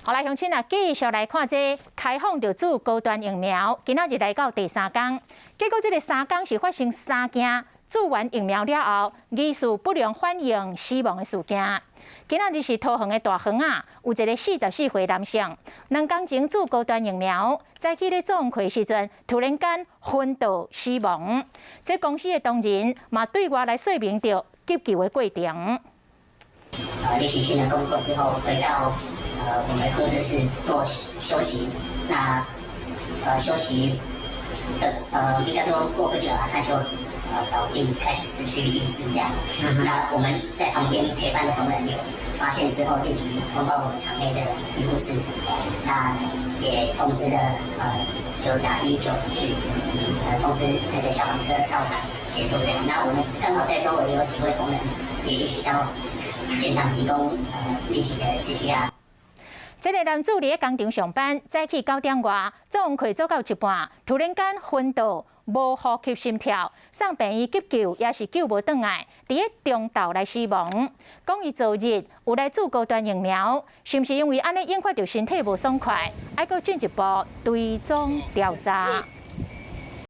好来，乡亲啊，继续来看这开放着注高端疫苗，今仔日来到第3天，结果这个3天是发生3件注完疫苗了后疑似不良反应死亡的事件。今仔日是桃园的大园啊，有一个44岁男性，2天前注高端疫苗，早起咧做工课时阵，突然间昏倒死亡。这公司的同仁嘛对外来说明着急救的过程。练习性的工作之后，回到我们控制室做休息。那休息的应该说过不久啊，他就倒地，开始失去意识这样。那我们在旁边陪伴的同仁有发现之后，立即通报我们场内的医护室，那也通知了就打119去通知那个消防车到场协助这样。那我们刚好在周围有几位同仁也一起到现场提供立即的 CPR。这个男子伫工厂上班，早起9点外，做工课做到一半，突然间昏倒，无呼吸心跳，送病院急救也是救无倒来，伫咧中昼来死亡。讲伊昨日有来注高端疫苗，是毋是因为安尼引发着身体无爽快，还阁进一步追踪调查？